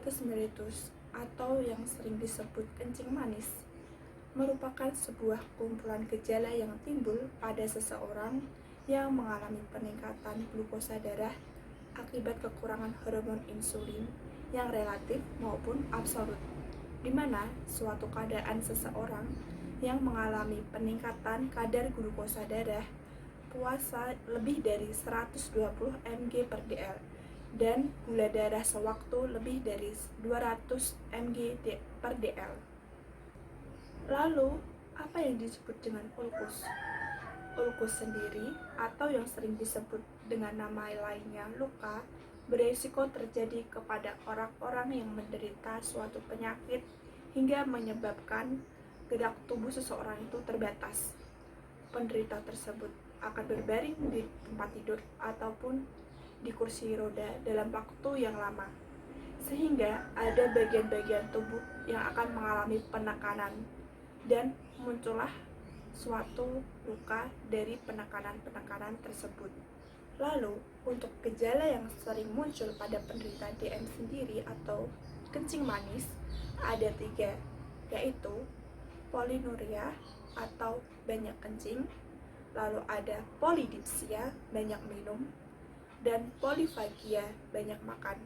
Diabetes mellitus atau yang sering disebut kencing manis merupakan sebuah kumpulan gejala yang timbul pada seseorang yang mengalami peningkatan glukosa darah akibat kekurangan hormon insulin yang relatif maupun absolut, di mana suatu keadaan seseorang yang mengalami peningkatan kadar glukosa darah puasa lebih dari 120 mg per dl dan gula darah sewaktu lebih dari 200 mg per dl. Lalu, apa yang disebut dengan ulkus? Ulkus sendiri, atau yang sering disebut dengan nama lainnya luka, beresiko terjadi kepada orang-orang yang menderita suatu penyakit hingga menyebabkan gerak tubuh seseorang itu terbatas. Penderita tersebut akan berbaring di tempat tidur ataupun di kursi roda dalam waktu yang lama, sehingga ada bagian-bagian tubuh yang akan mengalami penekanan dan muncullah suatu luka dari penekanan-penekanan tersebut. Lalu, untuk gejala yang sering muncul pada penderita DM sendiri atau kencing manis ada 3, yaitu polinuria atau banyak kencing, lalu ada polidipsia, banyak minum, dan polifagia, banyak makan.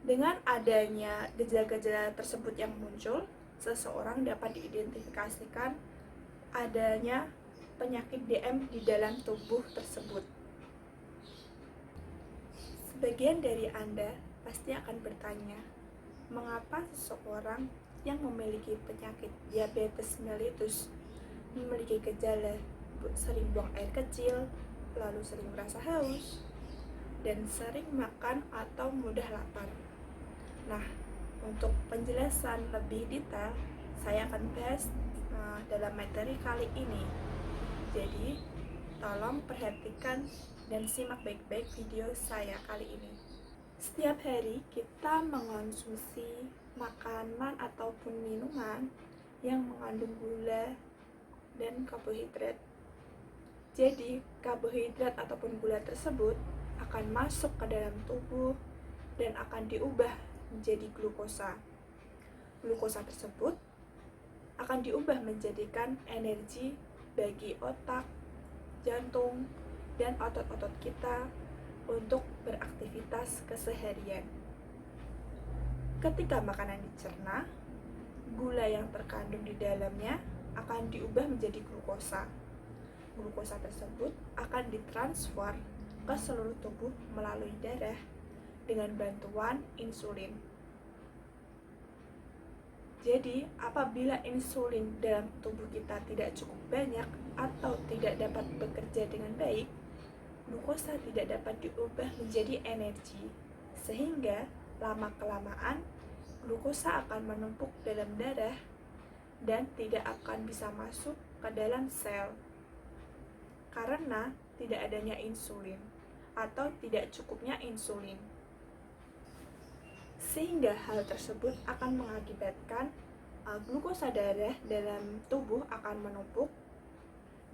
Dengan adanya gejala-gejala tersebut yang muncul, seseorang dapat diidentifikasikan adanya penyakit DM di dalam tubuh tersebut. Sebagian dari Anda pasti akan bertanya, mengapa seseorang yang memiliki penyakit diabetes mellitus memiliki gejala sering buang air kecil, lalu sering merasa haus, dan sering makan atau mudah lapar. Nah, untuk penjelasan lebih detail, saya akan bahas dalam materi kali ini. Jadi, tolong perhatikan dan simak baik-baik video saya kali ini. Setiap hari kita mengonsumsi makanan ataupun minuman yang mengandung gula dan karbohidrat. Jadi, karbohidrat ataupun gula tersebut akan masuk ke dalam tubuh dan akan diubah menjadi glukosa. Glukosa tersebut akan diubah menjadikan energi bagi otak, jantung, dan otot-otot kita untuk beraktivitas keseharian. Ketika makanan dicerna, gula yang terkandung di dalamnya akan diubah menjadi glukosa. Glukosa tersebut akan ditransfer ke seluruh tubuh melalui darah dengan bantuan insulin. Jadi, apabila insulin dalam tubuh kita tidak cukup banyak atau tidak dapat bekerja dengan baik, glukosa tidak dapat diubah menjadi energi, sehingga lama-kelamaan glukosa akan menumpuk dalam darah dan tidak akan bisa masuk ke dalam sel karena tidak adanya insulin atau tidak cukupnya insulin. Sehingga hal tersebut akan mengakibatkan glukosa darah dalam tubuh akan menumpuk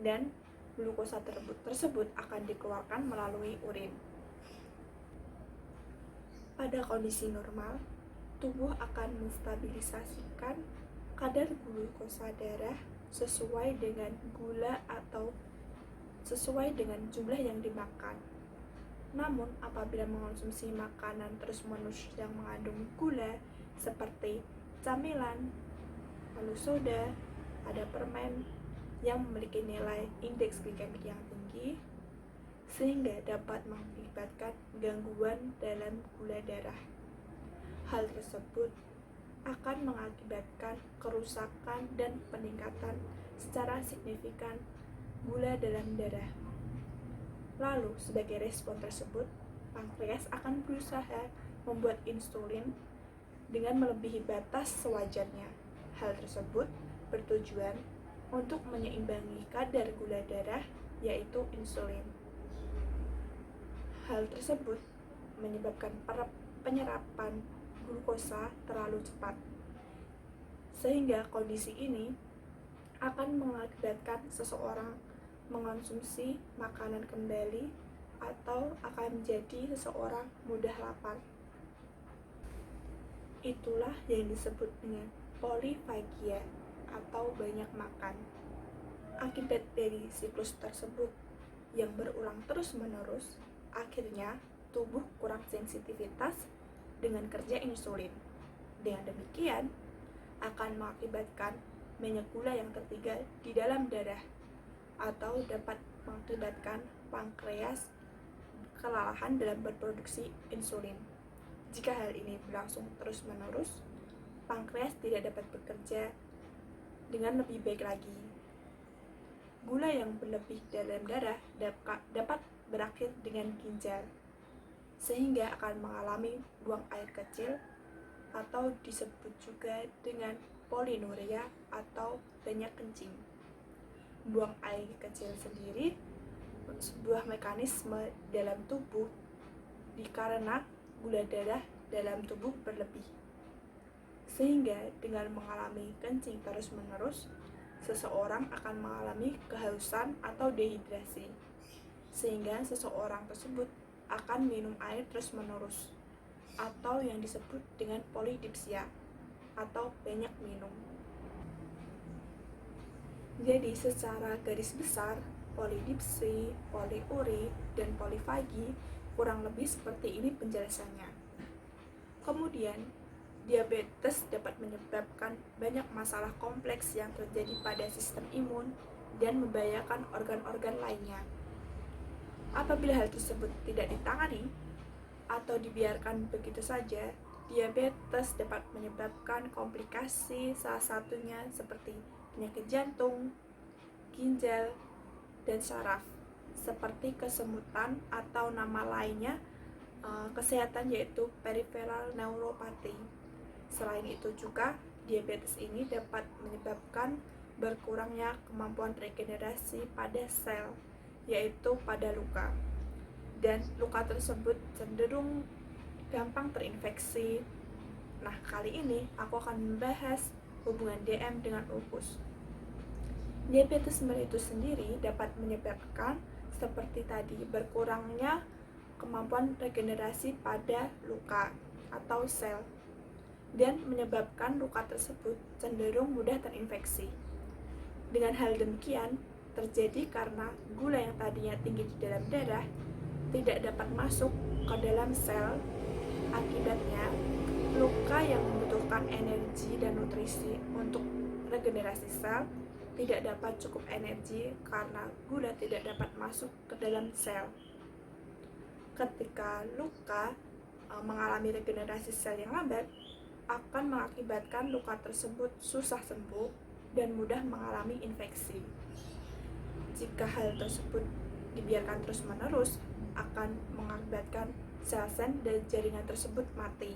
dan glukosa tersebut akan dikeluarkan melalui urin. Pada kondisi normal, tubuh akan menstabilisasikan kadar glukosa darah sesuai dengan gula atau sesuai dengan jumlah yang dimakan. Namun, apabila mengonsumsi makanan terus-menerus yang mengandung gula seperti camilan, lalu soda, ada permen yang memiliki nilai indeks glikemik yang tinggi, sehingga dapat mengakibatkan gangguan dalam gula darah. Hal tersebut akan mengakibatkan kerusakan dan peningkatan secara signifikan gula dalam darah. Lalu, sebagai respon tersebut, pankreas akan berusaha membuat insulin dengan melebihi batas sewajarnya. Hal tersebut bertujuan untuk menyeimbangi kadar gula darah, yaitu insulin. Hal tersebut menyebabkan penyerapan glukosa terlalu cepat, sehingga kondisi ini akan mengakibatkan seseorang mengonsumsi makanan kembali atau akan menjadi seseorang mudah lapar. Itulah yang disebut dengan polifagia atau banyak makan. Akibat dari siklus tersebut yang berulang terus-menerus, akhirnya tubuh kurang sensitivitas dengan kerja insulin. Dengan demikian, akan mengakibatkan banyak gula yang tertinggal di dalam darah atau dapat mengakibatkan pankreas kelelahan dalam berproduksi insulin. Jika hal ini berlangsung terus-menerus, pankreas tidak dapat bekerja dengan lebih baik lagi. Gula yang berlebih dalam darah dapat berakhir dengan ginjal, sehingga akan mengalami buang air kecil atau disebut juga dengan polinuria atau banyak kencing. Buang air kecil sendiri sebuah mekanisme dalam tubuh dikarenakan gula darah dalam tubuh berlebih. Sehingga dengan mengalami kencing terus-menerus, seseorang akan mengalami kehausan atau dehidrasi. Sehingga seseorang tersebut akan minum air terus-menerus atau yang disebut dengan polidipsia atau banyak minum. Jadi secara garis besar, polidipsi, poliuri, dan polifagi kurang lebih seperti ini penjelasannya. Kemudian, diabetes dapat menyebabkan banyak masalah kompleks yang terjadi pada sistem imun dan membahayakan organ-organ lainnya. Apabila hal tersebut tidak ditangani atau dibiarkan begitu saja, diabetes dapat menyebabkan komplikasi, salah satunya seperti penyakit jantung, ginjal, dan saraf, seperti kesemutan atau nama lainnya kesehatan yaitu peripheral neuropathy. Selain itu juga, diabetes ini dapat menyebabkan berkurangnya kemampuan regenerasi pada sel, yaitu pada luka. Dan luka tersebut cenderung gampang terinfeksi. Nah, kali ini aku akan membahas hubungan DM dengan lupus. Diabetes mellitus sendiri dapat menyebabkan seperti tadi berkurangnya kemampuan regenerasi pada luka atau sel dan menyebabkan luka tersebut cenderung mudah terinfeksi. Dengan hal demikian terjadi karena gula yang tadinya tinggi di dalam darah tidak dapat masuk ke dalam sel. Akibatnya, luka yang membutuhkan energi dan nutrisi untuk regenerasi sel tidak dapat cukup energi karena gula tidak dapat masuk ke dalam sel. Ketika luka mengalami regenerasi sel yang lambat, akan mengakibatkan luka tersebut susah sembuh dan mudah mengalami infeksi. Jika hal tersebut dibiarkan terus-menerus, akan mengakibatkan sel-sel dan jaringan tersebut mati.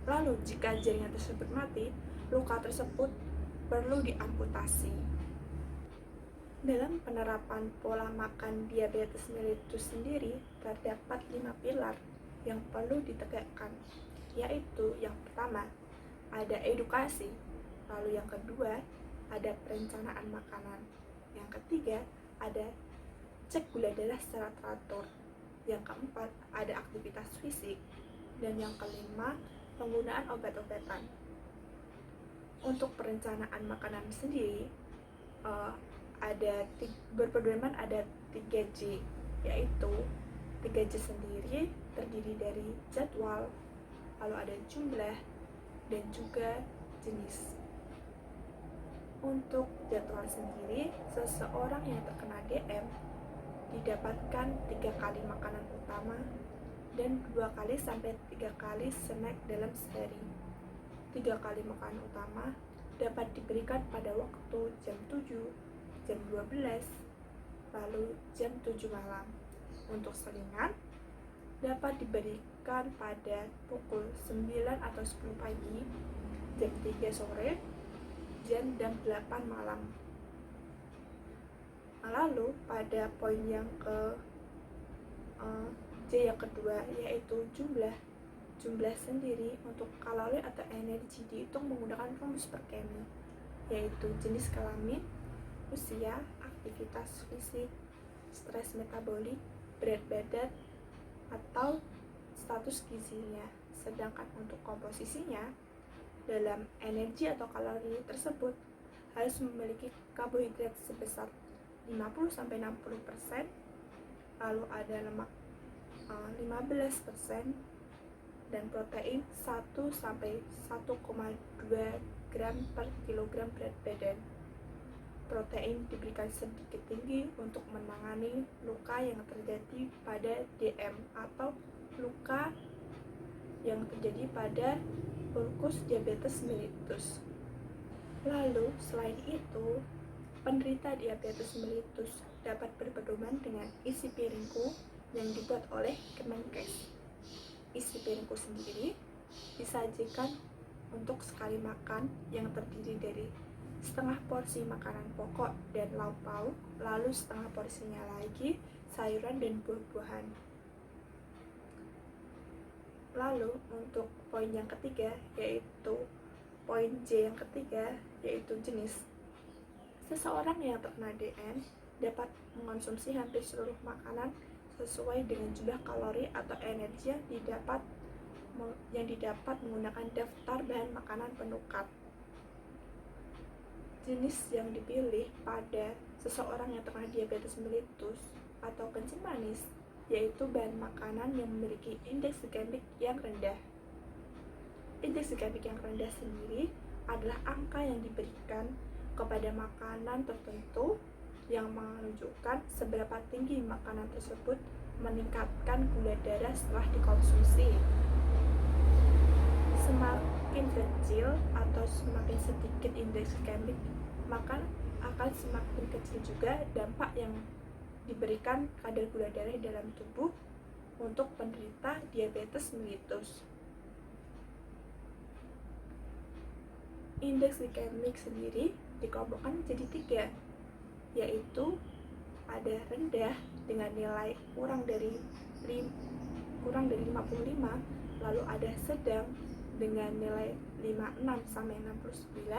Lalu, jika jaringan tersebut mati, luka tersebut perlu diamputasi. Dalam penerapan pola makan diabetes mellitus sendiri, terdapat 5 pilar yang perlu ditegakkan, yaitu yang pertama, ada edukasi, lalu yang kedua, ada perencanaan makanan, yang ketiga, ada cek gula darah secara teratur, yang keempat, ada aktivitas fisik, dan yang kelima, penggunaan obat-obatan. Untuk perencanaan makanan sendiri, berpedoman ada 3J, yaitu 3J sendiri terdiri dari jadwal, lalu ada jumlah, dan juga jenis. Untuk jadwal sendiri, seseorang yang terkena DM didapatkan 3 kali makanan utama dan 2 kali sampai 3 kali snack dalam sehari. 3 kali makanan utama dapat diberikan pada waktu jam 7, jam 12, lalu jam 7 malam. Untuk selingan dapat diberikan pada pukul 9 atau 10 pagi, jam 3 sore, jam 8 malam. Lalu pada poin yang J yang kedua, yaitu jumlah. Jumlah sendiri untuk kalori atau energi dihitung menggunakan rumus Perkemi, yaitu jenis kelamin, usia, aktivitas fisik, stres metabolik, berat badan, atau status gizinya. Sedangkan untuk komposisinya dalam energi atau kalori tersebut harus memiliki karbohidrat sebesar 50-60%, lalu ada lemak 15%, dan protein 1-1,2 gram per kilogram berat badan. Protein diberikan sedikit tinggi untuk menangani luka yang terjadi pada DM atau luka yang terjadi pada ulkus diabetes mellitus. Lalu, selain itu, penderita diabetes mellitus dapat berpedoman dengan isi piringku yang dibuat oleh Kemenkes. Isi piringku sendiri disajikan untuk sekali makan yang terdiri dari setengah porsi makanan pokok dan lauk pauk, lalu setengah porsinya lagi sayuran dan buah-buahan. Lalu untuk poin yang ketiga, yaitu poin J yang ketiga, yaitu jenis. Seseorang yang terkena DM dapat mengonsumsi hampir seluruh makanan sesuai dengan jumlah kalori atau energi yang didapat menggunakan daftar bahan makanan penukat. Jenis yang dipilih pada seseorang yang terkena diabetes mellitus atau kencing manis yaitu bahan makanan yang memiliki indeks glikemik yang rendah. Indeks glikemik yang rendah sendiri adalah angka yang diberikan kepada makanan tertentu yang menunjukkan seberapa tinggi makanan tersebut meningkatkan gula darah setelah dikonsumsi. Semakin kecil atau semakin sedikit indeks glikemik, maka akan semakin kecil juga dampak yang diberikan kadar gula darah dalam tubuh untuk penderita diabetes mellitus. Indeks glikemik sendiri dikelompokkan menjadi 3, yaitu ada rendah dengan nilai kurang dari 55, lalu ada sedang dengan nilai 56-69,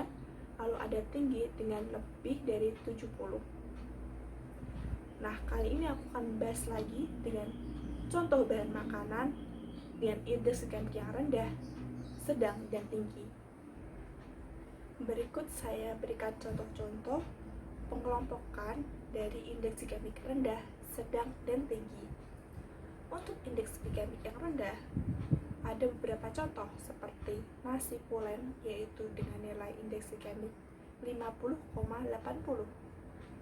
lalu ada tinggi dengan lebih dari 70. Nah, kali ini aku akan membahas lagi dengan contoh bahan makanan dengan indeks glikemik yang rendah, sedang, dan tinggi. Berikut saya berikan contoh-contoh pengelompokan dari indeks glikemik rendah, sedang, dan tinggi. Untuk indeks glikemik yang rendah, ada beberapa contoh seperti nasi pulen yaitu dengan nilai indeks glikemik 50,80,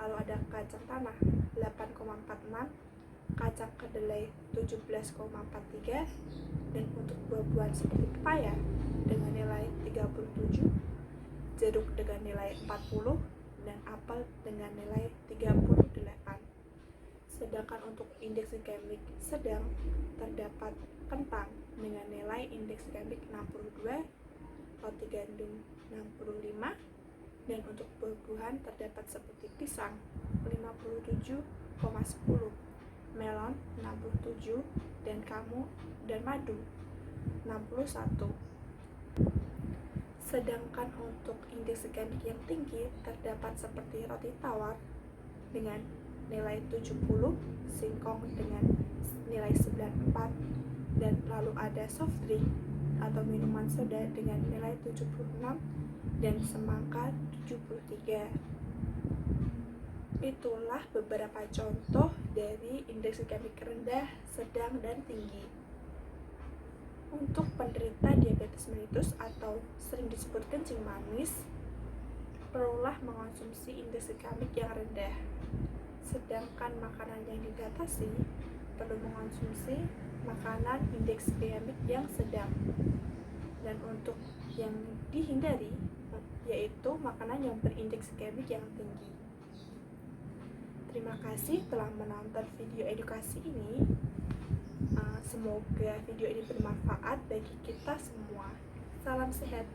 lalu ada kacang tanah 8,46, kacang kedelai 17,43, dan untuk buah-buahan seperti pepaya dengan nilai 37, jeruk dengan nilai 40, dan apel dengan nilai 38. Sedangkan untuk indeks glikemik sedang terdapat kentang dengan nilai indeks glikemik 62, roti gandum 65, dan untuk buah-buahan terdapat seperti pisang 57,10, melon 67, dan madu 61. Sedangkan untuk indeks glikemik yang tinggi terdapat seperti roti tawar dengan nilai 70, singkong dengan nilai 94, dan lalu ada soft drink atau minuman soda dengan nilai 76, dan semangka 73. Itulah beberapa contoh dari indeks glikemik rendah, sedang, dan tinggi. Untuk penderita diabetes mellitus atau sering disebut kencing manis, perlulah mengonsumsi indeks glikemik yang rendah. Sedangkan makanan yang dibatasi perlu mengonsumsi makanan indeks glikemik yang sedang. Dan untuk yang dihindari yaitu makanan yang berindeks glikemik yang tinggi. Terima kasih telah menonton video edukasi ini. Semoga video ini bermanfaat bagi kita semua. Salam sehat.